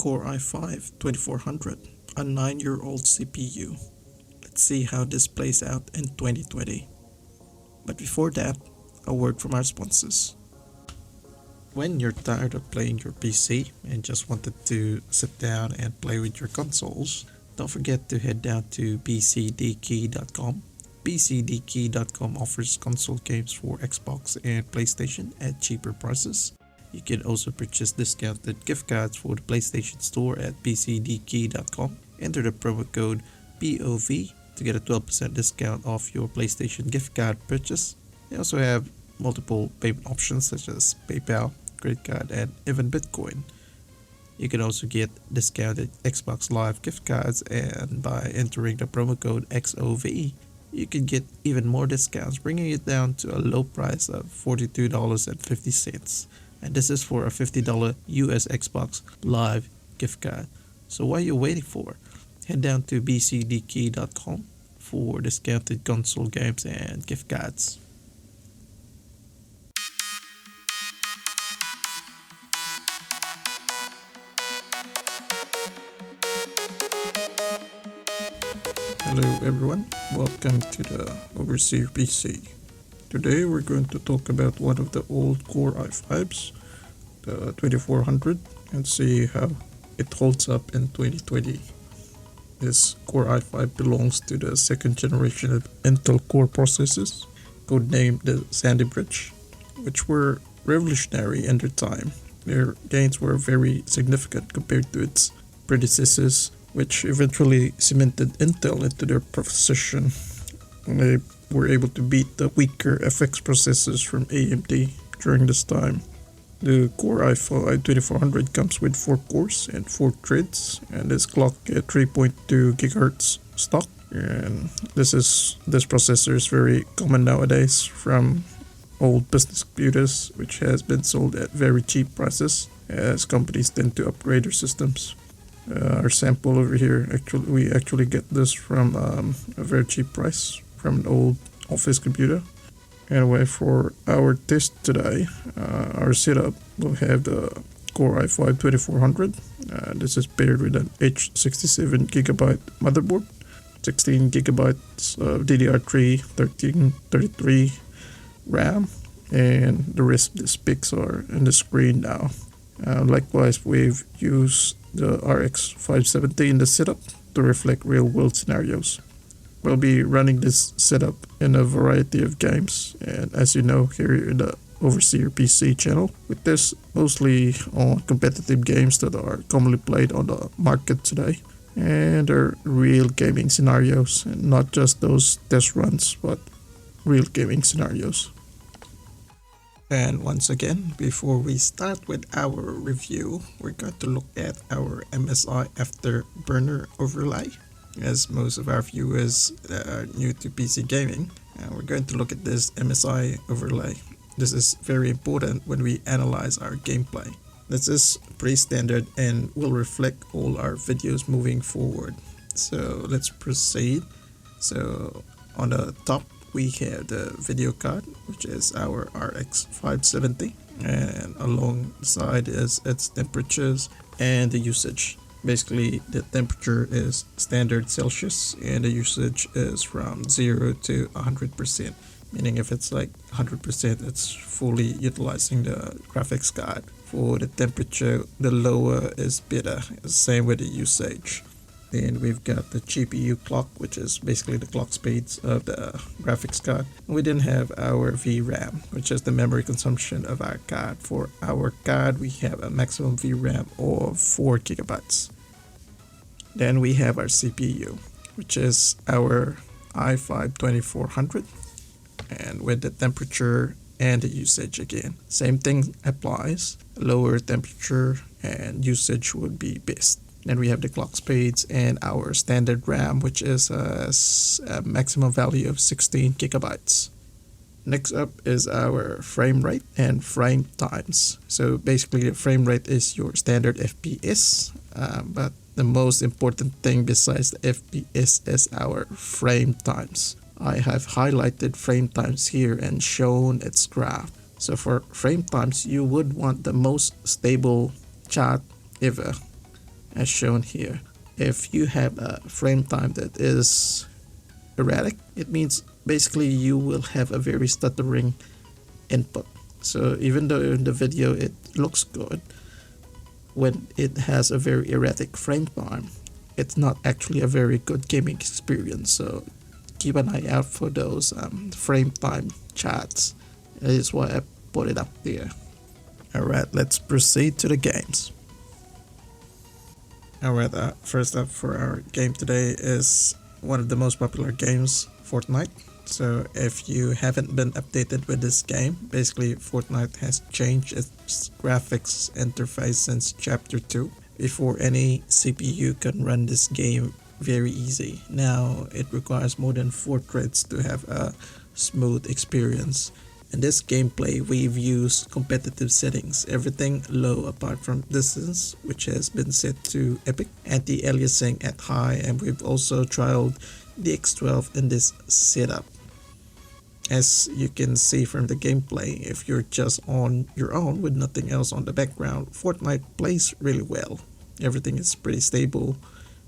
Core i5-2400, a 9-year-old CPU. Let's see how this plays out in 2020. But before that, a word from our sponsors. When you're tired of playing your PC and just wanted to sit down and play with your consoles, don't forget to head down to bcdkey.com. bcdkey.com offers console games for Xbox and PlayStation at cheaper prices. You can also purchase discounted gift cards for the PlayStation Store at bcdkey.com. Enter the promo code POV to get a 12% discount off your PlayStation gift card purchase. They also have multiple payment options such as PayPal, credit card, and even Bitcoin. You can also get discounted Xbox Live gift cards, and by entering the promo code XOVE, you can get even more discounts, bringing it down to a low price of $42.50. And this is for a $50 US Xbox Live gift card. So what are you waiting for? Head down to bcdkey.com for discounted console games and gift cards. Hello everyone, welcome to the Overseer PC. Today we're going to talk about one of the old Core i5s, the 2400, and see how it holds up in 2020. This Core i5 belongs to the second generation of Intel Core processors, codenamed the Sandy Bridge, which were revolutionary in their time. Their gains were very significant compared to its predecessors, which eventually cemented Intel into their position. They were able to beat the weaker FX processors from AMD during this time. The Core i5-2400 comes with 4 cores and 4 threads, and is clocked at 3.2 GHz stock. And this processor is very common nowadays from old business computers, which has been sold at very cheap prices as companies tend to upgrade their systems. Our sample over here, we actually get this from a very cheap price from an old office computer. Anyway, for our test today, our setup will have the Core i5-2400. This is paired with an H67 Gigabyte motherboard, 16 gigabytes of DDR3 1333 RAM, and the rest of the specs are in the screen now. Likewise, we've used the RX 570 in the setup to reflect real-world scenarios. We'll be running this setup in a variety of games, and as you know, here in the Overseer PC channel, we test mostly on competitive games that are commonly played on the market today, and are real gaming scenarios, and not just those test runs, but real gaming scenarios. And once again, before we start with our review, we're going to look at our MSI Afterburner overlay. As most of our viewers are new to PC gaming, we're going to look at this MSI overlay. This is very important when we analyze our gameplay. This is pretty standard and will reflect all our videos moving forward. So let's proceed. So on the top, we have the video card, which is our RX 570, and alongside is its temperatures and the usage. Basically, the temperature is standard Celsius and the usage is from 0 to 100%, meaning if it's like 100%, it's fully utilizing the graphics card. For the temperature, the lower is better, same with the usage. Then we've got the GPU clock, which is basically the clock speeds of the graphics card. We then have our VRAM, which is the memory consumption of our card. For our card, we have a maximum VRAM of 4 gigabytes. Then we have our CPU, which is our i5-2400, and with the temperature and the usage again. Same thing applies. Lower temperature and usage would be best. Then we have the clock speeds and our standard RAM, which is a maximum value of 16 gigabytes. Next up is our frame rate and frame times. So basically the frame rate is your standard FPS, but the most important thing besides the FPS is our frame times. I have highlighted frame times here and shown its graph. So for frame times, you would want the most stable chart ever. as shown here. If you have a frame time that is erratic, it means basically you will have a very stuttering input. So even though in the video it looks good, when it has a very erratic frame time, it's not actually a very good gaming experience. So keep an eye out for those frame time chats. That is why I put it up there. Alright, let's proceed to the games. Alright, first up for our game today is one of the most popular games, Fortnite. So if you haven't been updated with this game, basically Fortnite has changed its graphics interface since Chapter 2. Before, any CPU can run this game very easy. Now it requires more than 4 threads to have a smooth experience. In this gameplay, we've used competitive settings, everything low apart from distance, which has been set to epic, anti-aliasing at high, and we've also trialed the X12 in this setup. As you can see from the gameplay, if you're just on your own with nothing else on the background, Fortnite plays really well. Everything is pretty stable,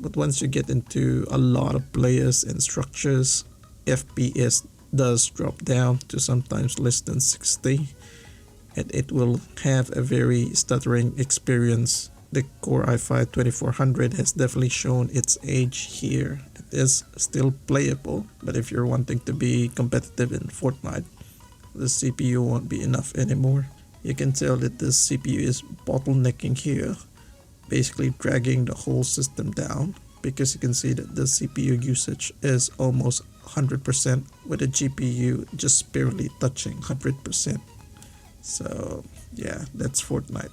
but once you get into a lot of players and structures, FPS does drop down to sometimes less than 60, and it will have a very stuttering experience. The Core i5-2400 has definitely shown its age here. It is still playable, but if you're wanting to be competitive in Fortnite, the CPU won't be enough anymore. You can tell that this CPU is bottlenecking here, basically dragging the whole system down, because you can see that the CPU usage is almost 100% with the GPU just barely touching 100%. So yeah, that's Fortnite.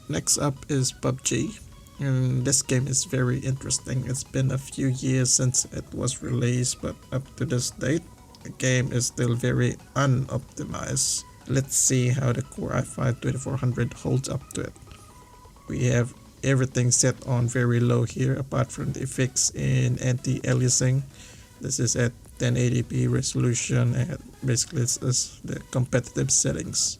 Next up is PUBG, and this game is very interesting. It's been a few years since it was released, but up to this date, the game is still very unoptimized. Let's see how the Core i5-2400 holds up to it. We have everything set on very low here, apart from the effects in anti-aliasing. This is at 1080p resolution, and basically this is the competitive settings.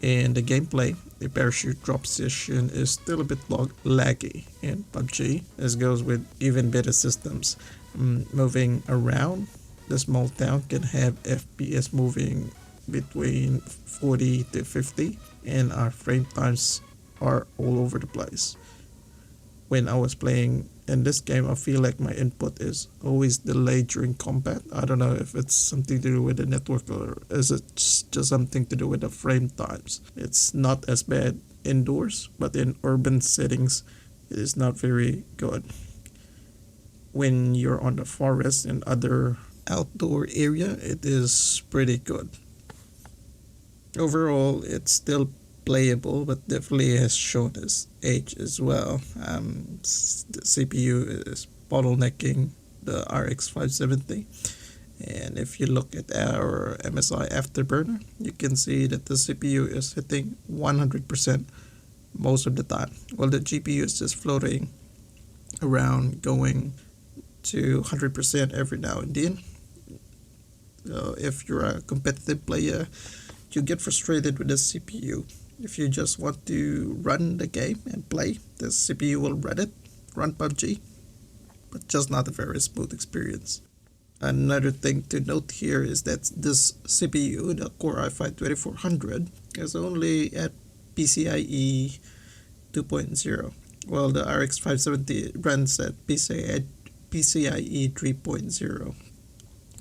In the gameplay, the parachute drop session is still a bit laggy in PUBG. This goes with even better systems. Moving around the small town can have FPS moving between 40 to 50, and our frame times are all over the place. When I was playing in this game, I feel like my input is always delayed during combat. I don't know if it's something to do with the network, or is it just something to do with the frame times. It's not as bad indoors, but in urban settings it is not very good. When you're on the forest and other outdoor area, it is pretty good. Overall, it's still playable, but definitely has shown its age as well. The CPU is bottlenecking the RX 570, and if you look at our MSI Afterburner, you can see that the CPU is hitting 100% most of the time, while the GPU is just floating around, going to 100% every now and then. So if you're a competitive player, you get frustrated with the CPU. If you just want to run the game and play, the CPU will run PUBG, but just not a very smooth experience. Another thing to note here is that this CPU, the Core i5-2400, is only at PCIe 2.0, while the RX 570 runs at PCIe 3.0.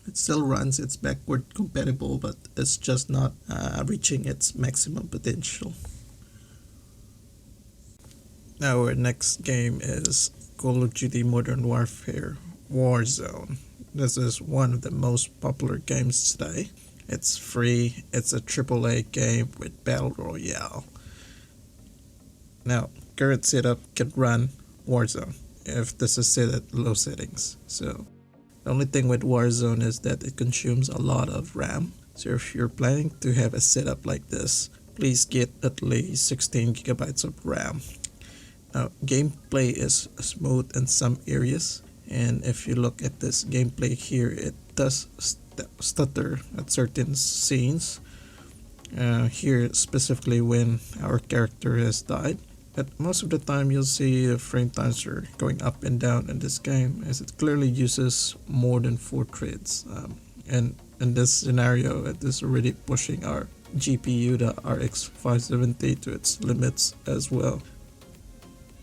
It still runs, it's backward compatible, but it's just not reaching its maximum potential. Our next game is Call of Duty Modern Warfare Warzone. This is one of the most popular games today. It's free, it's a AAA game with Battle Royale. Now, current setup can run Warzone if this is set at low settings. So the only thing with Warzone is that it consumes a lot of RAM. So if you're planning to have a setup like this, please get at least 16 gigabytes of RAM. Now, gameplay is smooth in some areas, and if you look at this gameplay here, it does stutter at certain scenes. Here specifically when our character has died. But most of the time you'll see the frame times are going up and down in this game, as it clearly uses more than 4 threads. And in this scenario, it is already pushing our GPU, the RX 570, to its limits as well.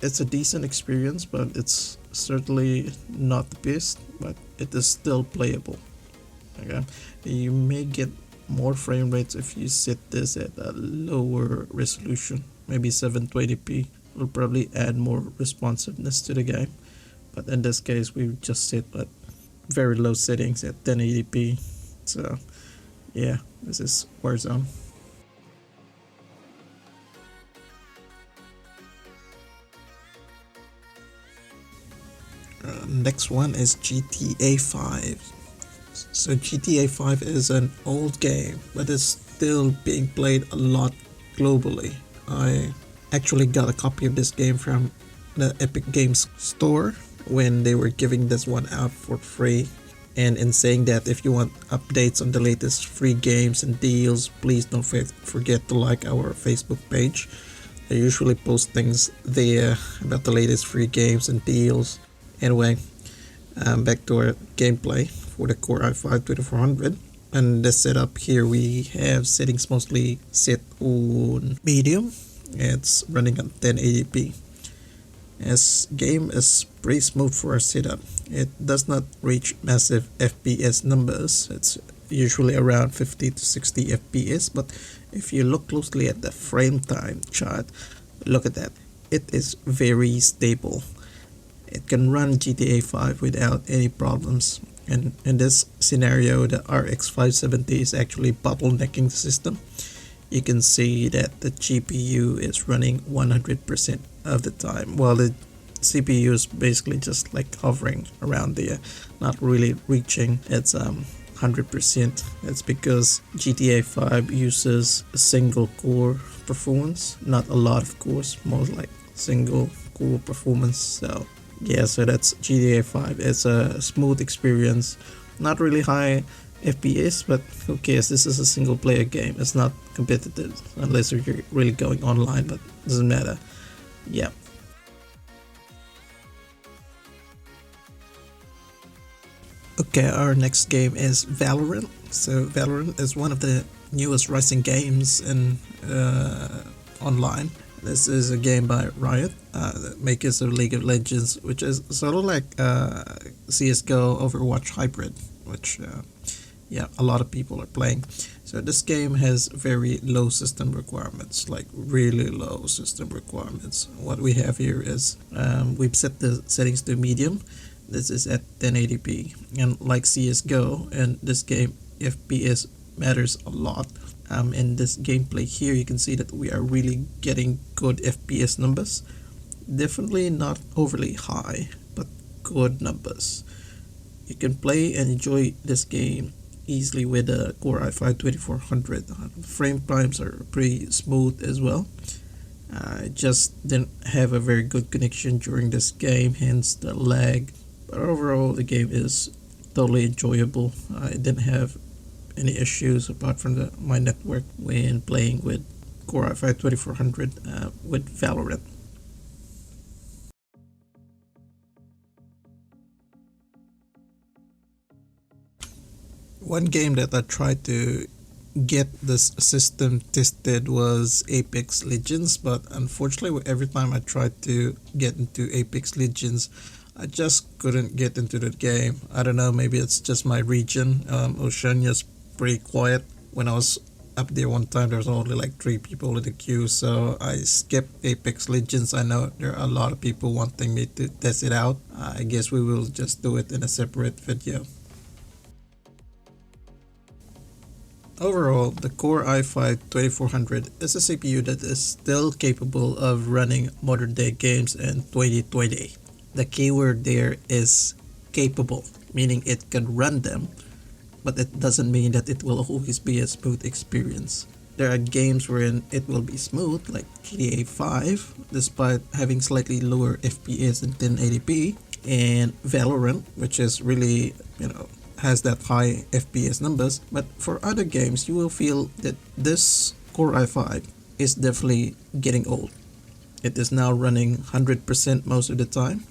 It's a decent experience, but it's certainly not the best, but it is still playable. Okay, you may get more frame rates if you set this at a lower resolution. Maybe 720p will probably add more responsiveness to the game, but in this case we just set at very low settings at 1080p. So yeah, this is Warzone. Next one is GTA 5. So GTA 5 is an old game, but it's still being played a lot globally. I actually got a copy of this game from the Epic Games store when they were giving this one out for free. And in saying that, if you want updates on the latest free games and deals, please don't forget to like our Facebook page. I usually post things there about the latest free games and deals. Anyway, back to our gameplay for the Core i5-2400. And the setup here, we have settings mostly set on medium. It's running at 1080p. As game is pretty smooth for our setup. It does not reach massive FPS numbers. It's usually around 50 to 60 FPS, but if you look closely at the frame time chart, look at that. It is very stable. It can run GTA 5 without any problems. And in this scenario, the RX 570 is actually bottlenecking the system. You can see that the GPU is running 100% of the time, while the CPU is basically just like hovering around there, not really reaching its 100%. That's because GTA 5 uses a single core performance, not a lot of cores, more like single core performance. So yeah, so that's GTA 5. It's a smooth experience, not really high FPS, but who cares? This is a single player game. It's not competitive unless you're really going online, but it doesn't matter. Yeah. Okay, our next game is Valorant. So Valorant is one of the newest rising games in online. This is a game by Riot, the makers of League of Legends, which is sort of like CSGO Overwatch hybrid, which yeah, a lot of people are playing. So this game has very low system requirements, like really low system requirements. What we have here is we've set the settings to medium. This is at 1080p, and like CSGO, in this game FPS matters a lot. In this gameplay here, you can see that we are really getting good FPS numbers. Definitely not overly high, but good numbers. You can play and enjoy this game easily with a Core i5-2400. Frame times are pretty smooth as well. I just didn't have a very good connection during this game, hence the lag. But overall, the game is totally enjoyable. I didn't have any issues apart from my network when playing with Core i5-2400 with Valorant. One game that I tried to get this system tested was Apex Legends, but unfortunately every time I tried to get into Apex Legends, I just couldn't get into the game. I don't know, maybe it's just my region. Oceania's pretty quiet. When I was up there one time, there was only like 3 people in the queue, so I skipped Apex Legends. I know there are a lot of people wanting me to test it out. I guess we will just do it in a separate video. Overall, the Core i5-2400 is a CPU that is still capable of running modern day games in 2020. The keyword there is capable, meaning it can run them, but it doesn't mean that it will always be a smooth experience. There are games wherein it will be smooth, like GTA 5, despite having slightly lower FPS than 1080p, and Valorant, which is really, has that high FPS numbers, but for other games you will feel that this Core i5 is definitely getting old. It is now running 100% most of the time.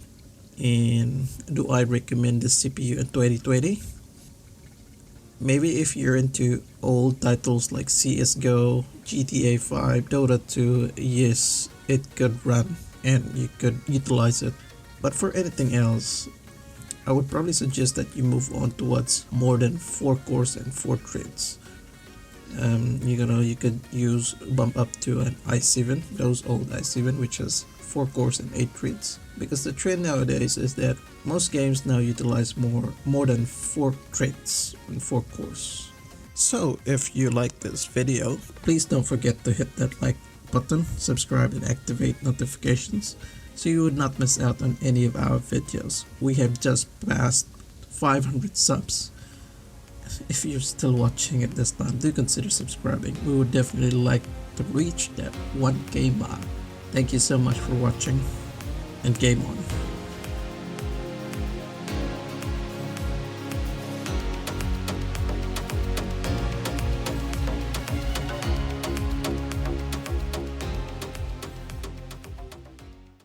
And do I recommend this CPU in 2020? Maybe if you're into old titles like CSGO, GTA 5, Dota 2, yes, it could run and you could utilize it. But for anything else, I would probably suggest that you move on towards more than 4 cores and 4 threads. You could bump up to an i7, those old i7, which has 4 cores and 8 threads. Because the trend nowadays is that most games now utilize more than 4 threads and 4 cores. So if you like this video, please don't forget to hit that like button, subscribe and activate notifications so you would not miss out on any of our videos. We have just passed 500 subs. If you're still watching at this time, do consider subscribing. We would definitely like to reach that 1K mark. Thank you so much for watching, and game on.